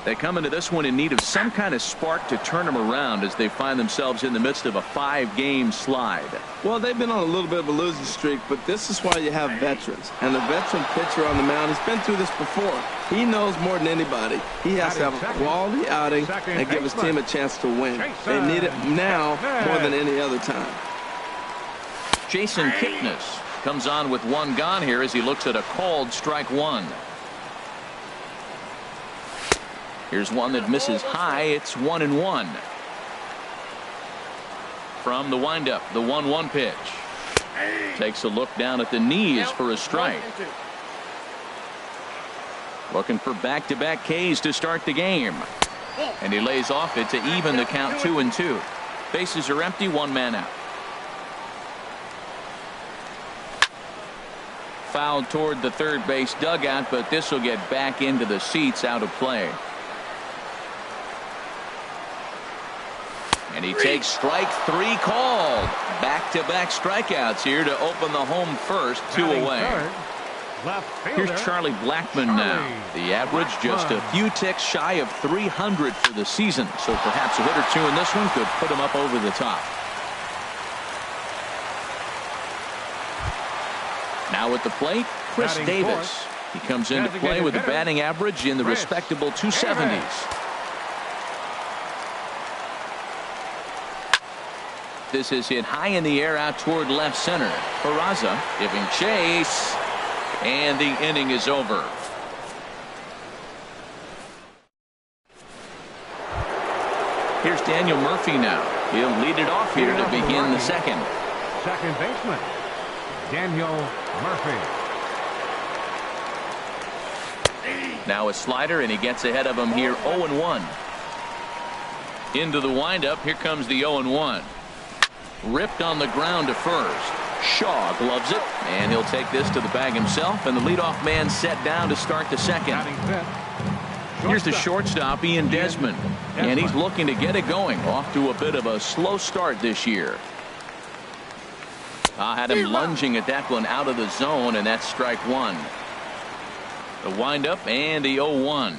They come into this one in need of some kind of spark to turn them around as they find themselves in the midst of a 5-game slide. Well, they've been on a little bit of a losing streak, but this is why you have veterans. And a veteran pitcher on the mound, he's been through this before. He knows more than anybody. He has to have a quality outing and give his team a chance to win. They need it now more than any other time. Jason Kipnis comes on with one gone here as he looks at a called strike one. Here's one that misses high. It's 1-1. From the windup, the 1-1 pitch. Takes a look down at the knees for a strike. Looking for back-to-back Ks to start the game. And he lays off it to even the count 2-2. Bases are empty, one man out. Fouled toward the third base dugout, but this will get back into the seats, out of play. And he takes strike 3 called. Back-to-back strikeouts here to open the home first, 2 away. Here's Charlie Blackmon now. The average just a few ticks shy of 300 for the season. So perhaps a hit or two in this one could put him up over the top. Now at the plate, Chris Davis. He comes into play with a batting average in the respectable 270s. This is hit high in the air out toward left center. Peraza giving chase, and the inning is over. Here's Daniel Murphy now. He'll lead it off here to begin the second. Second baseman, Daniel Murphy. Now a slider, and he gets ahead of him here, 0-1. Into the windup. Here comes the 0-1. Ripped on the ground to first. Shaw gloves it, and he'll take this to the bag himself, and the leadoff man set down to start the second. Here's the shortstop, Ian Desmond, and he's looking to get it going. Off to a bit of a slow start this year. Had him lunging at that one out of the zone, and that's strike 1. The windup and the 0-1.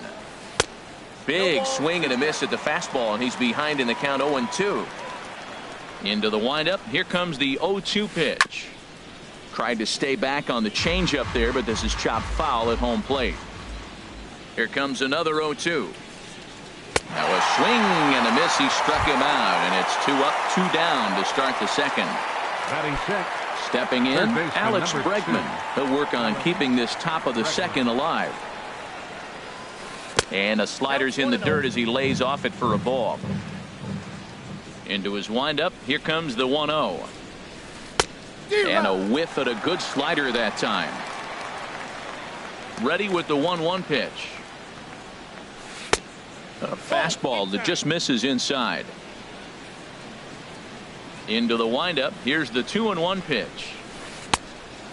Big swing and a miss at the fastball, and he's behind in the count, 0-2. Into the windup. Here comes the 0-2 pitch. Tried to stay back on the changeup there, but this is chopped foul at home plate. Here comes another 0-2. Now a swing and a miss. He struck him out, and it's 2 up, 2 down to start the second. Stepping in, Alex Bregman. He'll work on keeping this top of the second alive. And a slider's in the dirt as he lays off it for a ball. Into his windup. Here comes the 1-0. And a whiff at a good slider that time. Ready with the 1-1 pitch. A fastball that just misses inside. Into the windup. Here's the 2-1 pitch.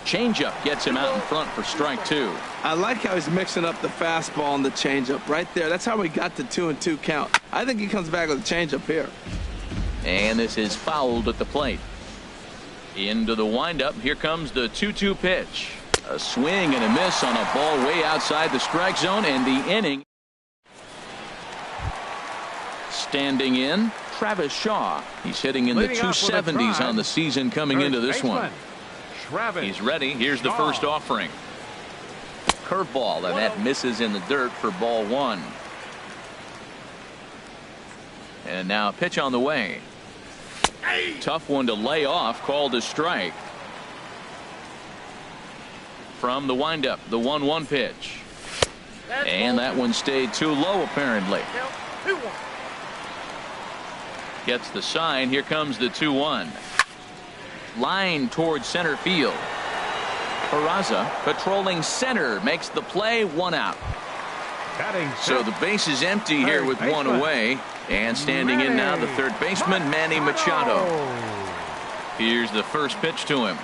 Changeup gets him out in front for strike 2. I like how he's mixing up the fastball and the changeup right there. That's how we got the 2-2 count. I think he comes back with a changeup here. And this is fouled at the plate. Into the windup. Here comes the 2-2 pitch. A swing and a miss on a ball way outside the strike zone, and the inning. Standing in, Travis Shaw. He's hitting in the 270s on the season coming into this one. He's ready. Here's the first offering. Curveball, and that misses in the dirt for ball 1. And now a pitch on the way. Tough one to lay off, called a strike. From the windup, the 1-1 pitch. And that one stayed too low, apparently. Gets the sign. Here comes the 2-1. Line towards center field. Peraza patrolling center makes the play, 1 out. So the base is empty here with 1 away. And standing in now, the third baseman, Manny Machado. Here's the first pitch to him.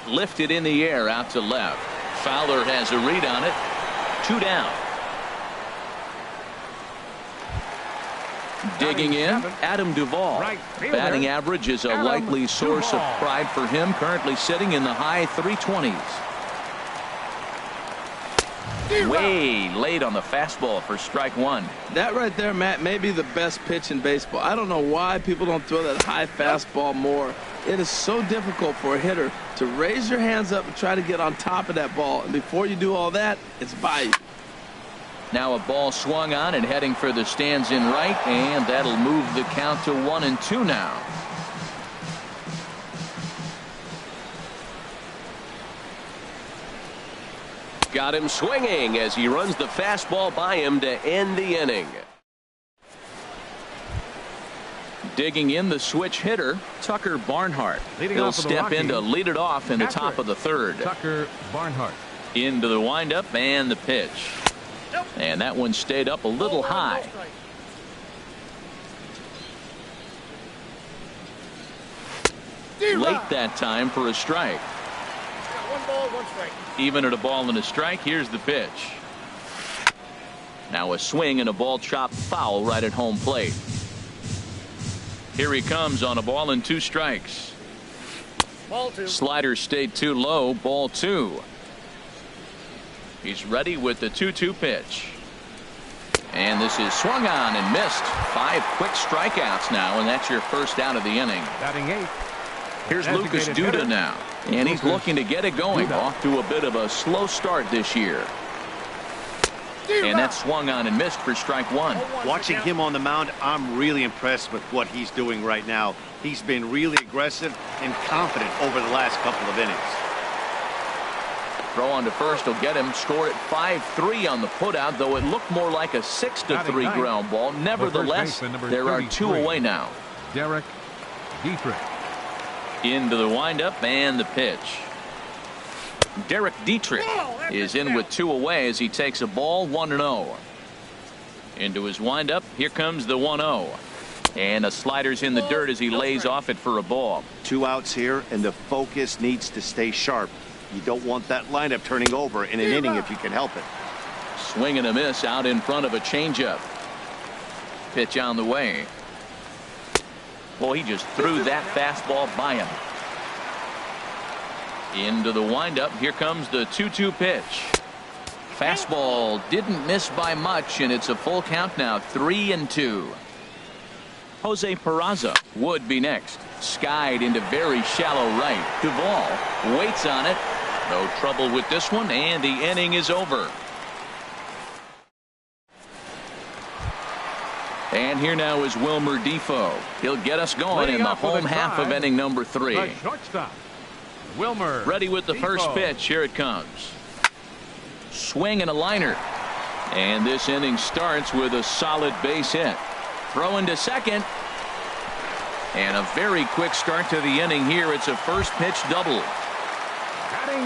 Lifted in the air out to left. Fowler has a read on it. 2 down. Digging in, Adam Duvall. Batting average is a likely source of pride for him, currently sitting in the high 320s. Way late on the fastball for strike one. That right there, Matt, may be the best pitch in baseball. I don't know why people don't throw that high fastball more. It is so difficult for a hitter to raise your hands up and try to get on top of that ball. And before you do all that, it's by you. Now a ball swung on and heading for the stands in right, and that'll move the count to 1-2 now. Got him swinging as he runs the fastball by him to end the inning. Digging in the switch hitter, Tucker Barnhart. He'll step in to lead it off in the top of the third. Tucker Barnhart. Into the windup and the pitch. And that one stayed up a little high. Late that time for a strike. 1 ball, 1 strike. Even at a ball and a strike, here's the pitch. Now a swing and a ball chopped foul right at home plate. Here he comes on a ball and 2 strikes. Ball 2. Slider stayed too low, ball 2. He's ready with the 2-2 pitch. And this is swung on and missed. 5 quick strikeouts now, and that's your first out of the inning. Batting 8th. Here's Lucas Duda now, and he's looking to get it going. Off to a bit of a slow start this year. And that's swung on and missed for strike 1. Watching him on the mound, I'm really impressed with what he's doing right now. He's been really aggressive and confident over the last couple of innings. Throw on to first will get him. Scored at 5-3 on the putout, though it looked more like a 6-3 ground ball. Nevertheless, there are 2 away now. Derek Dietrich. Into the windup and the pitch. Derek Dietrich is in with 2 away as he takes a ball 1-0. Into his windup. Here comes the 1-0. And a slider's in the dirt as he lays off it for a ball. 2 outs here, and the focus needs to stay sharp. You don't want that lineup turning over in an inning if you can help it. Swing and a miss out in front of a changeup. Pitch on the way. Boy, he just threw that fastball by him. Into the windup. Here comes the 2-2 pitch. Fastball didn't miss by much, and it's a full count now, 3-2. Jose Peraza would be next. Skied into very shallow right. Duvall waits on it. No trouble with this one, and the inning is over. And here now is Wilmer Defoe. He'll get us going in the home half of inning number 3. The shortstop, Wilmer. Ready with the Defoe. first pitch. Here it comes. Swing and a liner. And this inning starts with a solid base hit. Throwing to second. And a very quick start to the inning here. It's a first pitch double.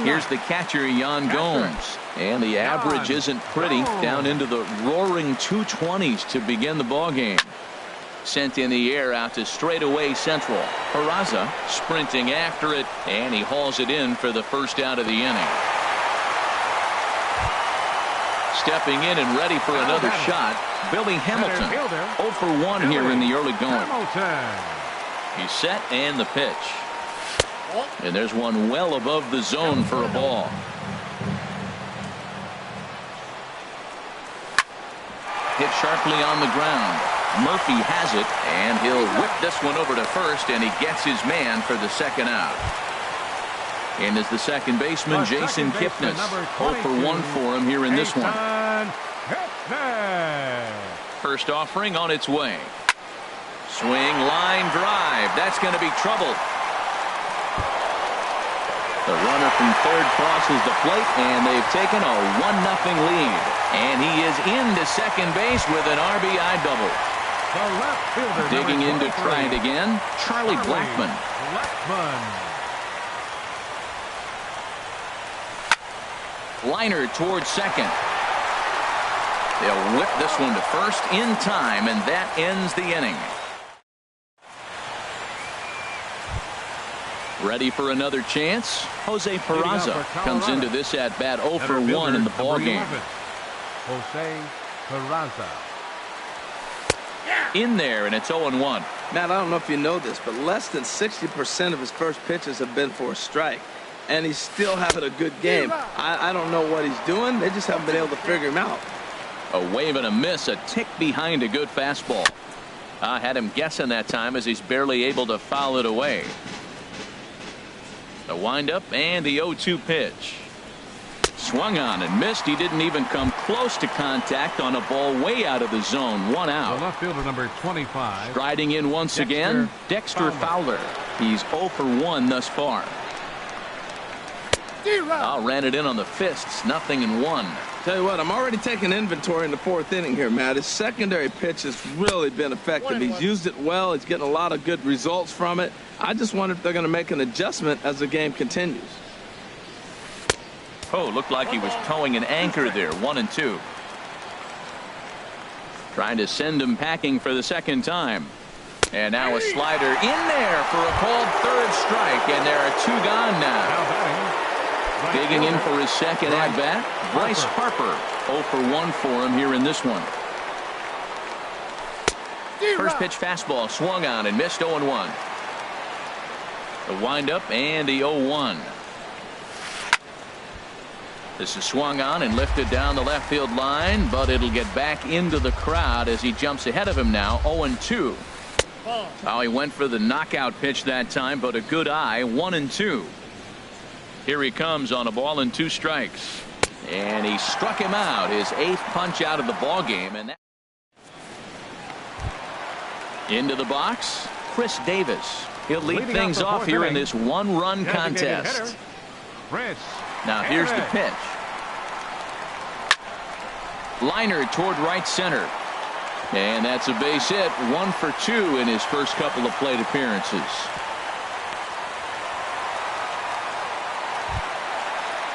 Here's the catcher, Yan Gomes. And the average isn't pretty. Down into the roaring 220s to begin the ball game. Sent in the air out to straightaway central. Peraza sprinting after it, and he hauls it in for the first out of the inning. Stepping in and ready for another shot, Billy Hamilton. 0 for 1 here in the early going. He's set and the pitch. And there's one well above the zone for a ball. Hit sharply on the ground. Murphy has it, and he'll whip this one over to first, and he gets his man for the second out. And as the second baseman, Jason Kipnis. 0 for 1 for him here in this one. First offering on its way. Swing, line drive. That's going to be trouble. The runner from third crosses the plate, and they've taken a 1-0 lead. And he is into second base with an RBI double. Digging in to try it again, Charlie Blackmon. Liner towards second. They'll whip this one to first in time, and that ends the inning. Ready for another chance? Jose Peraza comes into this at bat 0 for 1 in the ball game. Jose Peraza. In there, and it's 0-1. Matt, I don't know if you know this, but less than 60% of his first pitches have been for a strike. and he's still having a good game. I don't know what he's doing. They just haven't been able to figure him out. A wave and a miss, a tick behind a good fastball. I had him guessing that time as he's barely able to foul it away. The windup and the 0-2 pitch. Swung on and missed. He didn't even come close to contact on a ball way out of the zone. One out. The left fielder, number 25. Striding in once again, Dexter Fowler. He's 0 for 1 thus far. Ran it in on the fists. 0-1. Tell you what, I'm already taking inventory in the 4th inning here, Matt. His secondary pitch has really been effective. He's used it well. He's getting a lot of good results from it. I just wonder if they're going to make an adjustment as the game continues. Oh, looked like he was towing an anchor there. 1-2. Trying to send him packing for the second time. And now a slider in there for a called 3rd strike. And there are 2 gone now. Digging in for his second at-bat, Bryce Harper. 0 for 1 for him here in this one. First pitch fastball swung on and missed. 0-1. The windup and the 0-1. This is swung on and lifted down the left field line, but it'll get back into the crowd as he jumps ahead of him now. 0-2. Oh, he went for the knockout pitch that time, but a good eye. 1-2. Here he comes on a ball and 2 strikes. And he struck him out, his 8th punch out of the ball game. And into the box, Chris Davis. He'll lead things off here in this 1-run contest. Now here's the pitch. Liner toward right center. And that's a base hit. 1 for 2 in his first couple of plate appearances.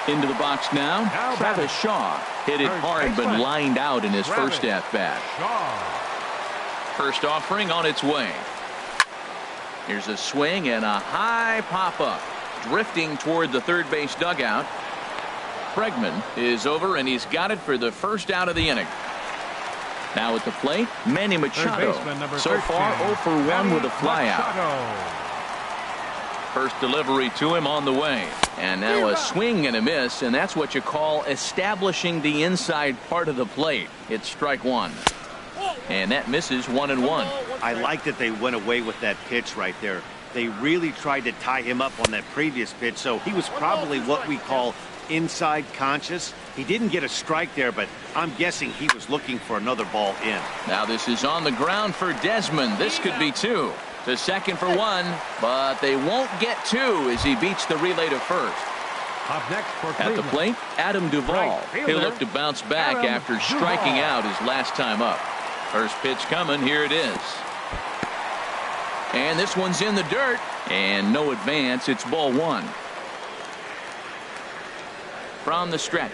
Into the box now, Travis Shaw. Hit it hard but lined out in his first at-bat. First offering on its way. Here's a swing and a high pop-up. Drifting toward the third base dugout. Bregman is over, and he's got it for the first out of the inning. Now at the plate, Manny Machado. So far 0 for 1 with a flyout. First delivery to him on the way. And now a swing and a miss, and that's what you call establishing the inside part of the plate. It's strike 1. And that misses. 1-1. I like that they went away with that pitch right there. They really tried to tie him up on that previous pitch, so he was probably what we call inside conscious. He didn't get a strike there, but I'm guessing he was looking for another ball in. Now this is on the ground for Desmond. This could be 2. To second for 1, but they won't get 2 as he beats the relay to first. Up next for at the plate, Adam Duvall. He'll look to bounce back after striking out his last time up. First pitch coming. Here it is. And this one's in the dirt. And no advance. It's ball 1. From the stretch.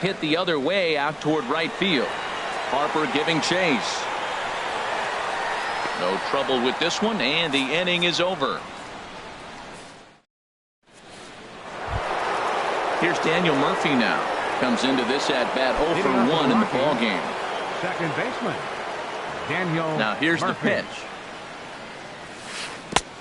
Hit the other way out toward right field. Harper giving chase. No trouble with this one, and the inning is over. Here's Daniel Murphy now. Comes into this at-bat 0 for 1 in the ball game. Second baseman, Daniel. Now here's Murphy. the pitch.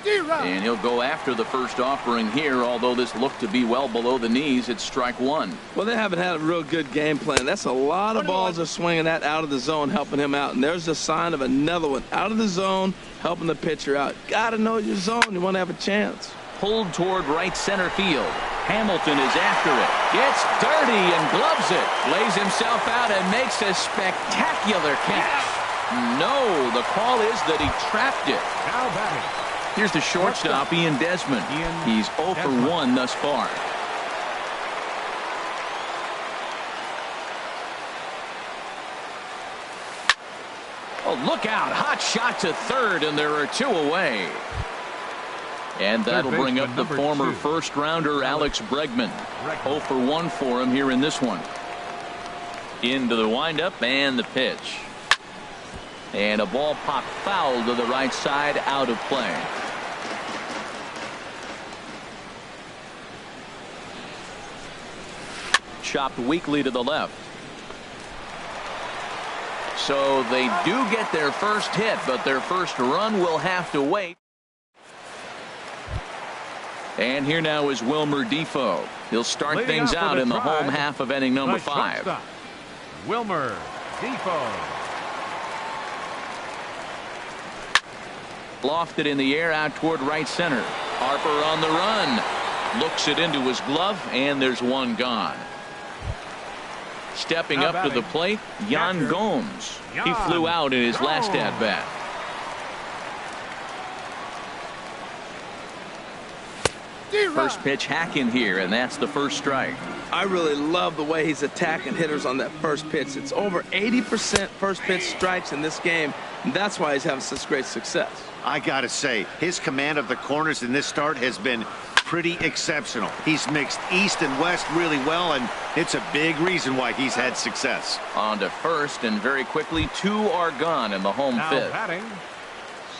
And he'll go after the first offering here, although this looked to be well below the knees. It's strike 1. Well, they haven't had a real good game plan. That's a lot of balls they're swinging at out of the zone, helping him out. And there's a sign of another one out of the zone, helping the pitcher out. Got to know your zone. You want to have a chance. Pulled toward right center field. Hamilton is after it. Gets dirty and gloves it. Lays himself out and makes a spectacular catch. No, the call is that he trapped it. Now batting. Here's the shortstop, Ian Desmond. He's 0 for 1 thus far. Oh, look out. Hot shot to third, and there are 2 away. And that'll bring up the former first-rounder Alex Bregman. 0 for 1 for him here in this one. Into the windup and the pitch. And a ball popped foul to the right side, out of play. Chopped weakly to the left. So they do get their first hit, but their first run will have to wait. And here now is Wilmer Defoe. He'll start Leading things off out with in the a home try, half of inning number the 5. shortstop, Wilmer Defoe. Lofted in the air out toward right center. Harper on the run. Looks it into his glove, and there's one gone. Stepping Now up to batting, the plate, Yan catcher, Gomes. He Yan flew out in his last Gomes. at-bat. First pitch hacking here, and that's the first strike. I really love the way he's attacking hitters on that first pitch. It's over 80% first pitch strikes in this game, and that's why he's having such great success. I gotta say, his command of the corners in this start has been pretty exceptional. He's mixed east and west really well, and it's a big reason why he's had success. On to first, and very quickly, 2 are gone in the home Now fifth. batting,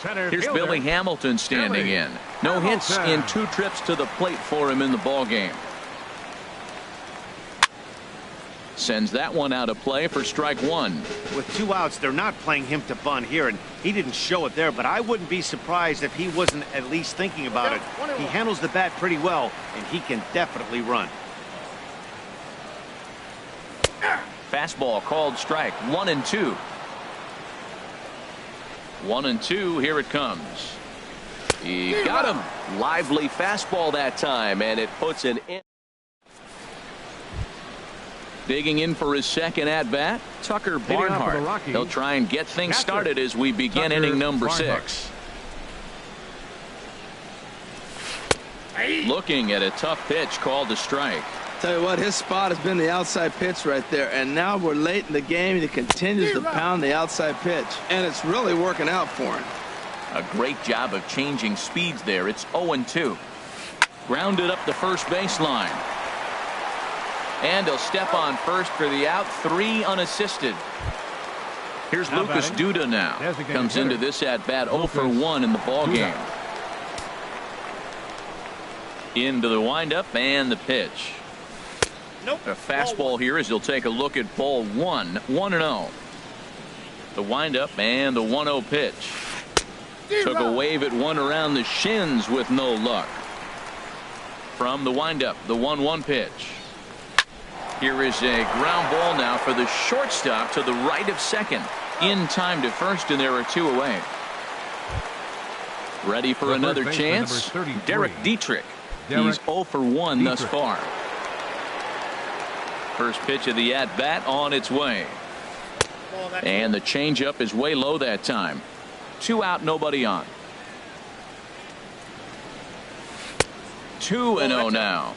center Here's fielder, Billy Hamilton standing Billy in. No hits Hamilton. in 2 trips to the plate for him in the ball game. Sends that one out of play for strike 1. With 2 outs, they're not playing him to bunt here, and he didn't show it there, but I wouldn't be surprised if he wasn't at least thinking about it. He handles the bat pretty well, and he can definitely run. Fastball called strike. 1-2. 1-2. Here it comes. He got him. Lively fastball that time, and it puts an in. Digging in for his second at-bat, Tucker Leading off for the Barnhart. Rockies, He'll try and get things catcher, started as we begin Tucker inning number Barnhart. 6. Looking at a tough pitch called a strike. Tell you what, his spot has been the outside pitch right there, and now we're late in the game, and he continues to pound the outside pitch, and it's really working out for him. A great job of changing speeds there. It's 0-2. Grounded up the first baseline. And he'll step on first for the out. 3 unassisted. Here's Now Lucas batting, Duda now. designated Comes into hitter. this at-bat 0 for Lucas 1 in the ball Duda. game. Into the windup and the pitch. Nope. A fastball here as he'll take a look at ball 1. 1-0. The windup and the 1-0 pitch. Took a wave at one around the shins with no luck. From the windup, the 1-1 pitch. Here is a ground ball now for the shortstop to the right of second. In time to first, and there are 2 away. Ready for The first another baseman, chance? number 33. Derek Dietrich. Derek He's 0 for 1 thus Dietrich. far. First pitch of the at-bat on its way. And the changeup is way low that time. 2 out, nobody on. 2-0 now.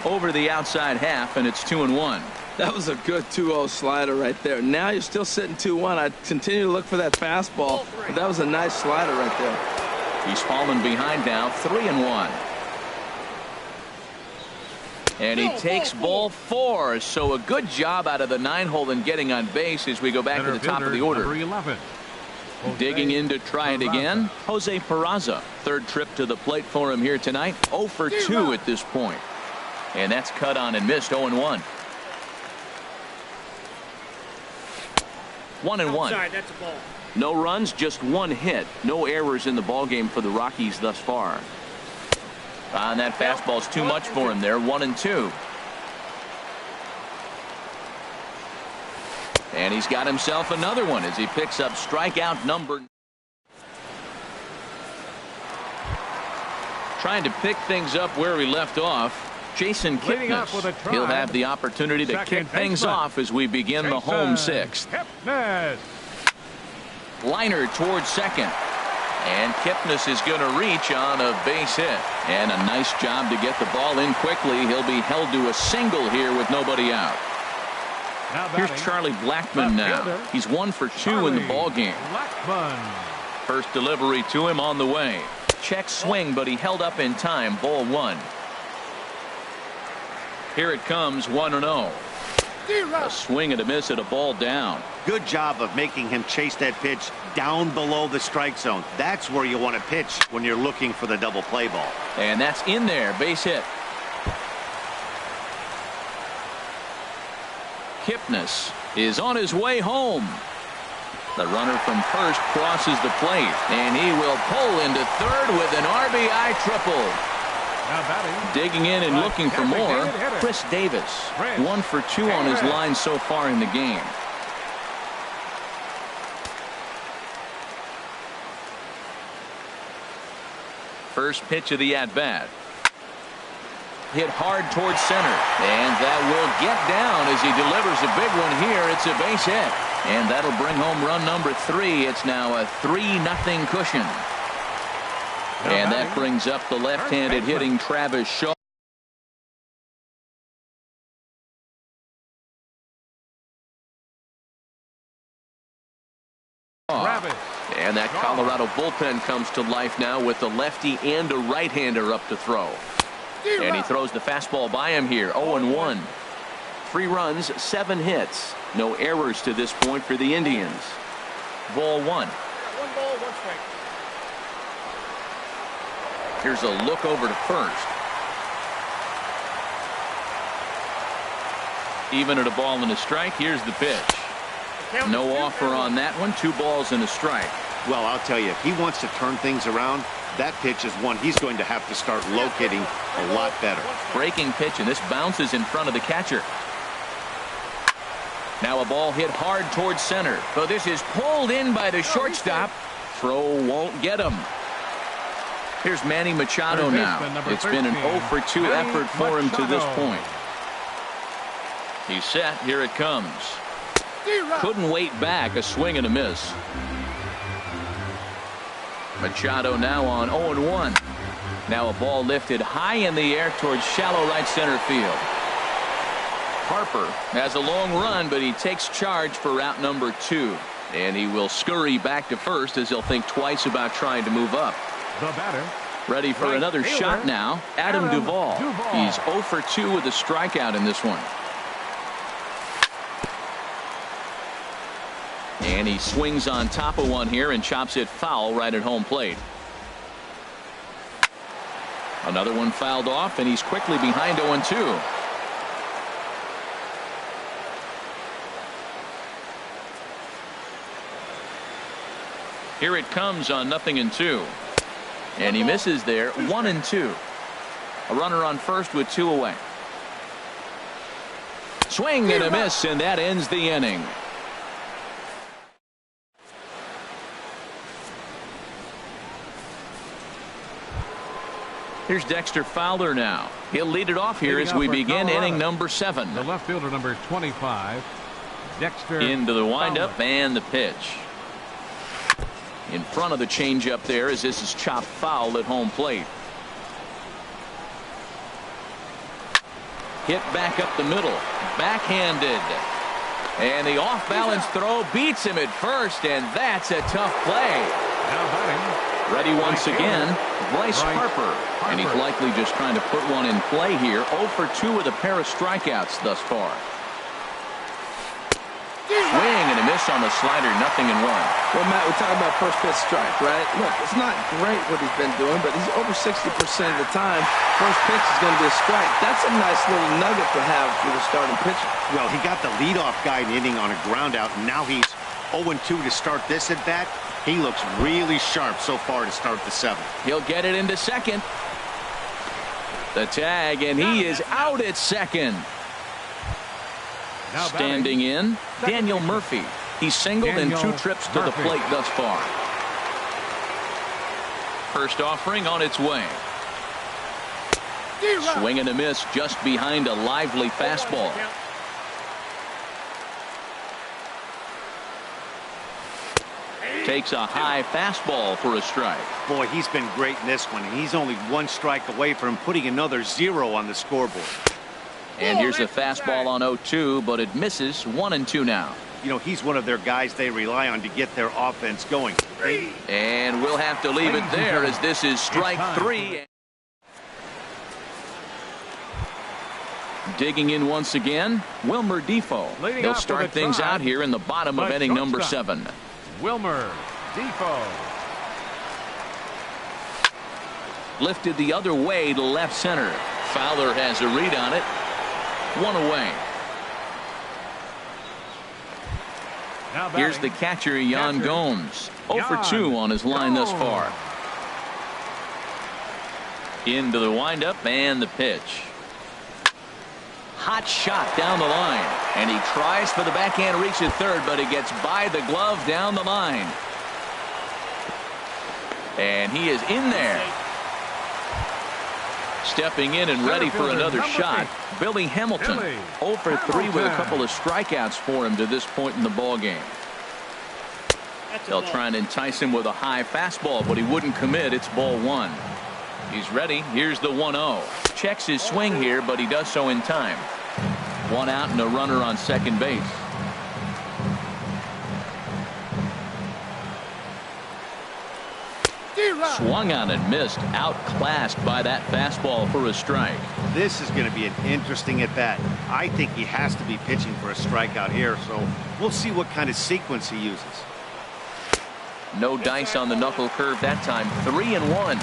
Over the outside half, and it's 2-1. That was a good 2-0 slider right there. Now you're still sitting 2-1. I'd continue to look for that fastball, but that was a nice slider right there. He's fallen behind now, 3-1. And he takes ball 4, so a good job out of the 9-hole in getting on base as we go back to the top of the order. Number 11. Digging in to try it again, Jose Peraza. Third trip to the plate for him here tonight. 0 for 2 at this point. And that's cut on and missed. 0-1. 1-1. That's a ball. No runs, just 1 hit. No errors in the ballgame for the Rockies thus far. And that fastball's too much for him there. 1-2. And he's got himself another one as he picks up strikeout number. Trying to pick things up where we left off. Jason Leading off with a Kipnis. try. He'll have the opportunity to Second kick things baseman. off as we begin the home 6th. Kipnis. Liner towards second. And Kipnis is going to reach on a base hit. And a nice job to get the ball in quickly. He'll be held to a single here with nobody out. Now Here's batting, Charlie Blackmon left now. fielder, He's 1 for 2 in the ball game. Blackmon. First delivery to him on the way. Check swing, but he held up in time. Ball 1. Here it comes, 1-0. A swing and a miss at a ball down. Good job of making him chase that pitch down below the strike zone. That's where you want to pitch when you're looking for the double play ball. And that's in there. Base hit. Kipnis is on his way home. The runner from first crosses the plate, and he will pull into third with an RBI triple. Now batting. Digging in and looking for more, Chris Davis. 1 for 2 on his line so far in the game. First pitch of the at-bat. Hit hard towards center, and that will get down as he delivers a big one here. It's a base hit, and that'll bring home run number 3. It's now a 3-0 cushion. And that brings up the left-handed hitting Travis Shaw. And that Colorado bullpen comes to life now with a lefty and a right-hander up to throw. And he throws the fastball by him here. 0-1. 3 runs, 7 hits. No errors to this point for the Indians. Ball 1. 1 ball, 1 strike. Here's a look over to first. Even at a ball and a strike. Here's the pitch. No offer on that one. 2 balls and a strike. Well, I'll tell you, if he wants to turn things around, that pitch is one he's going to have to start locating a lot better. Breaking pitch, and this bounces in front of the catcher. Now a ball hit hard towards center. So this is pulled in by the shortstop. Throw won't get him. Here's Manny Machado now. It's been an 0 for 2 effort for him to this point. He's set. Here it comes. Couldn't wait back. A swing and a miss. Machado now on 0-1. Now a ball lifted high in the air towards shallow right center field. Harper has a long run, but he takes charge for route number 2. And he will scurry back to first as he'll think twice about trying to move up. The batter. Ready for another shot now. Adam Duvall. He's 0 for 2 with a strikeout in this one. And he swings on top of one here and chops it foul right at home plate. Another one fouled off, and he's quickly behind 0-2. Here it comes on 0-2. And he misses there. 1-2. A runner on first with 2 away. Swing and a miss, and that ends the inning. Here's Dexter Fowler now. He'll lead it off here as we begin inning number 7. The left fielder number 25, Dexter. Into the windup and the pitch. In front of the changeup there as this is chopped foul at home plate. Hit back up the middle. Backhanded. And the off-balance throw beats him at first, and that's a tough play. Now batting. Ready once again, Bryce Harper. And he's likely just trying to put one in play here. 0 for 2 with a pair of strikeouts thus far. Swing and a miss on the slider. 0-1. Well, Matt, we're talking about first pitch strike, right? Look, it's not great what he's been doing, but he's over 60% of the time. First pitch is going to be a strike. That's a nice little nugget to have with a starting pitcher. Well, he got the leadoff guy in the inning on a ground out, and now he's 0-2 to start this at bat. He looks really sharp so far to start the 7th. He'll get it into second. The tag, and he is out at second. Standing in, Daniel Murphy. He's singled in 2 trips to the plate thus far. First offering on its way. Swing and a miss just behind a lively fastball. Takes a high fastball for a strike. Boy, he's been great in this one, and he's only 1 strike away from putting another 0 on the scoreboard. And here's a fastball on 0-2, but it misses. 1-2 now. You know, he's one of their guys they rely on to get their offense going. And we'll have to leave it there as this is strike 3. Digging in once again, Wilmer Defoe. He'll start things out here in the bottom of inning number 7. Wilmer Defoe. Lifted the other way to left center. Fowler has a read on it. 1 away. Here's the catcher, Yan Gomes. 0 for 2 on his line thus far. Into the windup and the pitch. Hot shot down the line. And he tries for the backhand reach at third, but it gets by the glove down the line. And he is in there. Stepping in and ready for another shot, Billy Hamilton. 0 for 3 with a couple of strikeouts for him to this point in the ball game. They'll try and entice him with a high fastball, but he wouldn't commit. It's ball 1. He's ready. Here's the 1-0. Checks his swing here, but he does so in time. 1 out and a runner on second base. Swung on and missed. Outclassed by that fastball for a strike. This is going to be an interesting at bat. I think he has to be pitching for a strikeout here, so we'll see what kind of sequence he uses. No dice on the knuckle curve that time. 3-1.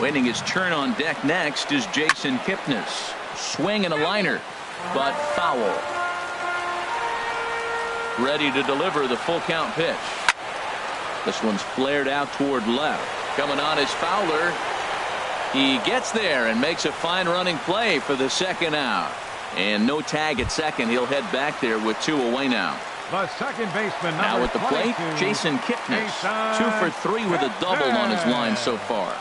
Waiting his turn on deck next is Jason Kipnis. Swing and a liner, but foul. Ready to deliver the full count pitch. This one's flared out toward left. Coming on is Fowler. He gets there and makes a fine running play for the second out. And no tag at second. He'll head back there with 2 away now. The second baseman, now at the plate, Jason Kipnis. 2 for 3 with a double on his line so far.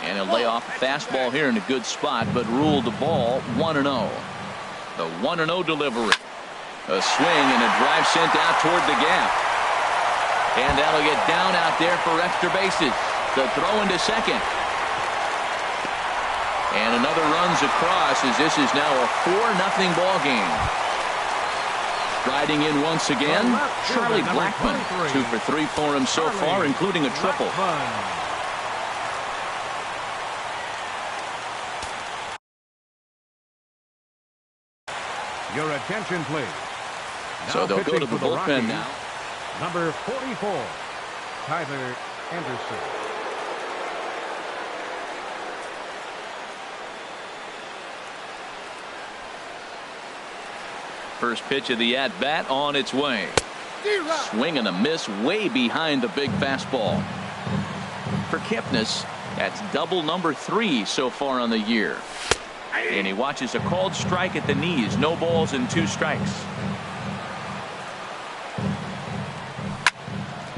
And he'll lay off a fastball here in a good spot, but ruled the ball 1-0. The 1-0 delivery. A swing and a drive sent out toward the gap. And that'll get down out there for extra bases. The throw into second. And another runs across as this is now a 4-0 ball game. Striding in once again, Charlie Blackmon. 2 for 3 for him so far, including a triple. Your attention, please. So they'll go to the bullpen now. Number 44, Tyler Anderson. First pitch of the at-bat on its way. Swing and a miss way behind the big fastball. For Kipnis, that's double number 3 so far on the year. And he watches a called strike at the knees. No balls and 2 strikes.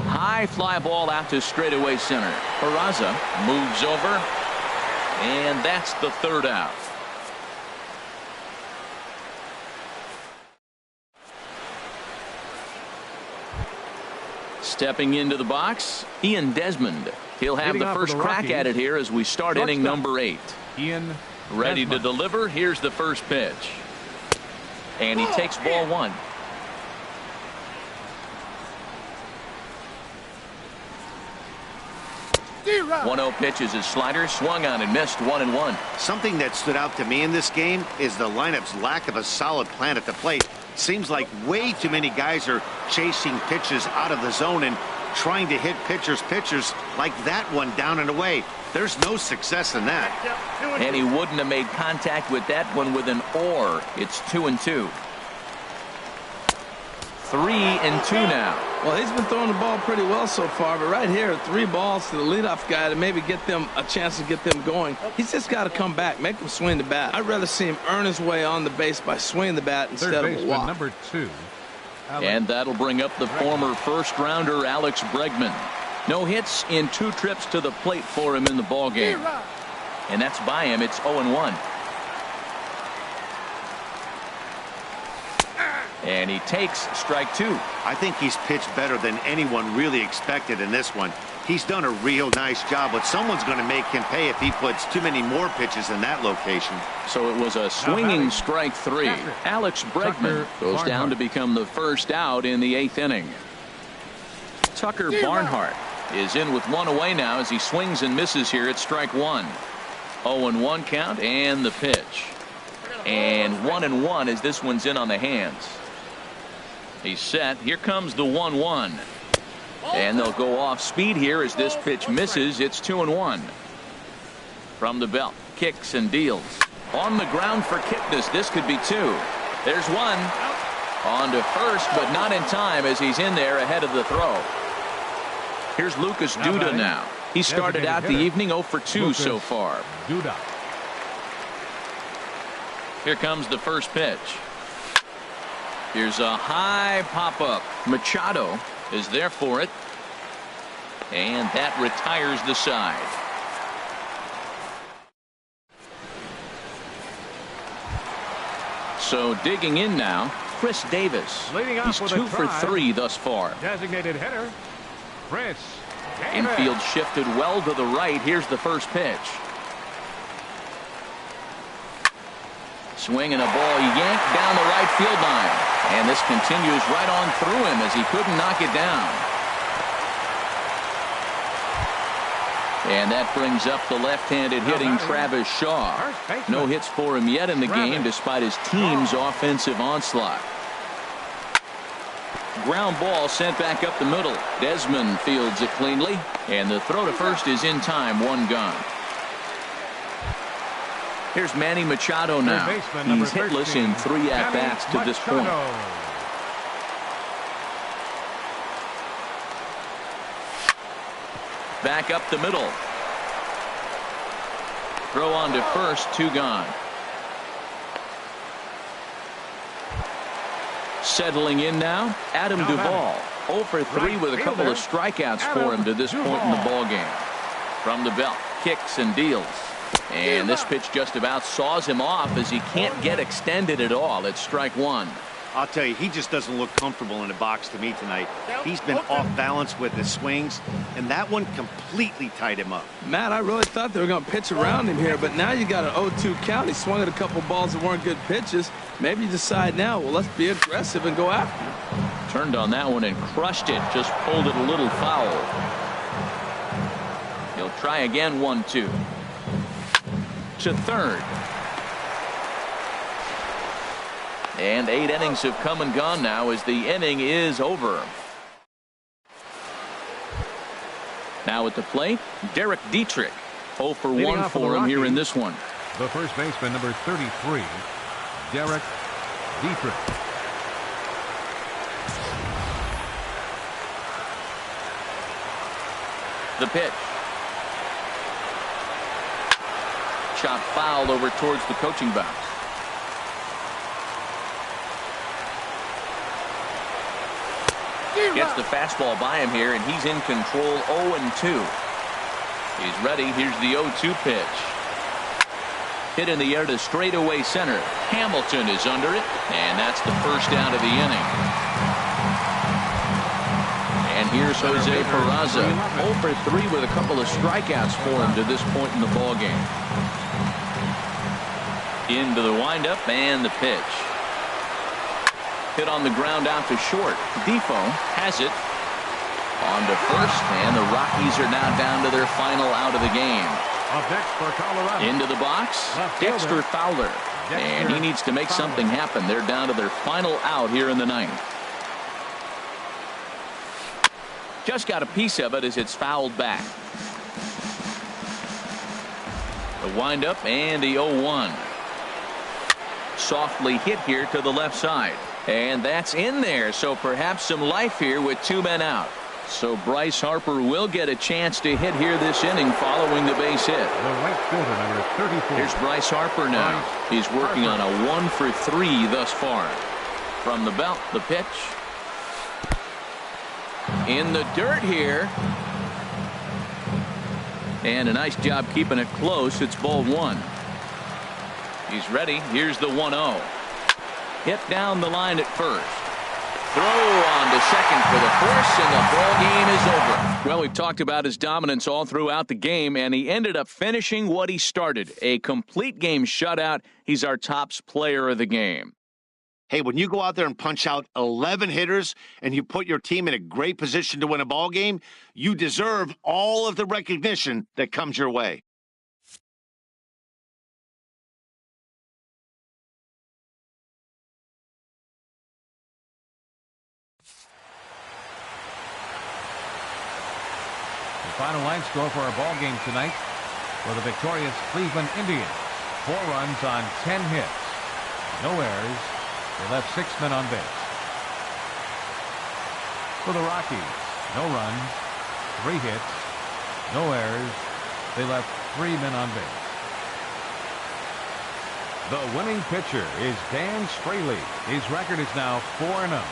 High fly ball out to straightaway center. Peraza moves over. And that's the 3rd out. Stepping into the box, Ian Desmond. He'll have the first crack at it here as we start inning number 8. Ian ready Desmond to deliver. Here's the first pitch. And he takes ball 1. Zero. 1-0 pitch is his slider, swung on and missed. 1-1. Something that stood out to me in this game is the lineup's lack of a solid plan at the plate. Seems like way too many guys are chasing pitches out of the zone and trying to hit pitchers like that one down and away. There's no success in that. And he wouldn't have made contact with that one with an or. It's 2-2. 3-2 now. Well, he's been throwing the ball pretty well so far, but right here, 3 balls to the leadoff guy to maybe get them a chance to get them going. He's just got to come back, make him swing the bat. I'd rather see him earn his way on the base by swinging the bat instead of a walk. Number 2. And that'll bring up the former first-rounder Alex Bregman. No hits in 2 trips to the plate for him in the ball game. And that's by him. It's 0-1. And he takes strike 2. I think he's pitched better than anyone really expected in this one. He's done a real nice job, but someone's going to make him pay if he puts too many more pitches in that location. So it was a swinging strike 3. Alex Bregman goes down to become the first out in the 8th inning. Tucker Barnhart is in with 1 away now as he swings and misses here at strike 1. 0-1 count and the pitch. And 1-1 as this one's in on the hands. He's set. Here comes the 1-1. And they'll go off speed here as this pitch misses. It's 2-1. From the belt, kicks and deals. On the ground for Kipnis. This could be 2. There's 1. On to first, but not in time as he's in there ahead of the throw. Here's Lucas Duda now. He started out the evening 0 for 2 so far. Duda. Here comes the first pitch. Here's a high pop-up. Machado is there for it. And that retires the side. So digging in now, Chris Davis. He's 2 for 3 thus far. Designated hitter, Chris Davis. Infield shifted well to the right. Here's the first pitch. Swinging a ball yanked down the right field line. And this continues right on through him as he couldn't knock it down. And that brings up the left-handed hitting Travis Shaw. No hits for him yet in the game despite his team's offensive onslaught. Ground ball sent back up the middle. Desmond fields it cleanly. And the throw to first is in time. 1 gone. Here's Manny Machado now. He's hitless in 3 at-bats to this point. Back up the middle. Throw on to first. 2 gone. Settling in now, Adam Duvall. 0 for 3 with a couple of strikeouts for him to this point in the ballgame. From the belt, kicks and deals. And this pitch just about saws him off as he can't get extended at all. It's strike 1. I'll tell you, he just doesn't look comfortable in the box to me tonight. He's been off balance with his swings, and that one completely tied him up. Matt, I really thought they were going to pitch around him here, but now you got an 0-2 count. He swung at a couple balls that weren't good pitches. Maybe you decide now, well, let's be aggressive and go after him. Turned on that one and crushed it. Just pulled it a little foul. He'll try again. 1-2. To third. And 8 innings have come and gone now as the inning is over. Now at the plate, Derek Dietrich. 0 for 1 for him here in this one. The first baseman, number 33, Derek Dietrich. The pitch. Shot fouled over towards the coaching box. Gets the fastball by him here, and he's in control. 0-2. He's ready. Here's the 0-2 pitch. Hit in the air to straightaway center. Hamilton is under it, and that's the first out of the inning. And here's Jose Peraza. 0 for 3 with a couple of strikeouts for him to this point in the ballgame. Into the windup and the pitch. Hit on the ground out to short. Defoe has it. On to first, and the Rockies are now down to their final out of the game. Up next for Colorado. Into the box, Dexter Fowler. And he needs to make something happen. They're down to their final out here in the ninth. Just got a piece of it as it's fouled back. The windup and the 0-1. Softly hit here to the left side. And that's in there, so perhaps some life here with 2 men out. So Bryce Harper will get a chance to hit here this inning following the base hit. The right fielder, number 34. Here's Bryce Harper now. He's working on a 1 for 3 thus far. From the belt, the pitch. In the dirt here. And a nice job keeping it close. It's ball 1. He's ready. Here's the 1-0. Hit down the line at first. Throw on to second for the force, and the ball game is over. Well, we've talked about his dominance all throughout the game, and he ended up finishing what he started. A complete game shutout. He's our tops player of the game. Hey, when you go out there and punch out 11 hitters and you put your team in a great position to win a ball game, you deserve all of the recognition that comes your way. Final line score for our ball game tonight for the victorious Cleveland Indians. 4 runs on 10 hits. No errors. They left 6 men on base. For the Rockies, no runs, 3 hits, no errors. They left 3 men on base. The winning pitcher is Dan Straley. His record is now 4-0.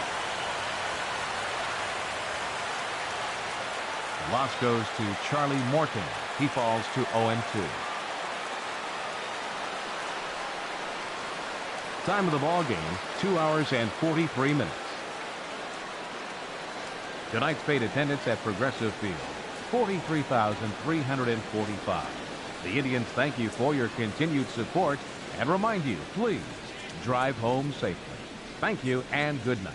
The loss goes to Charlie Morton. He falls to 0-2. Time of the ball game, 2 hours and 43 minutes. Tonight's paid attendance at Progressive Field, 43,345. The Indians thank you for your continued support and remind you, please drive home safely. Thank you and good night.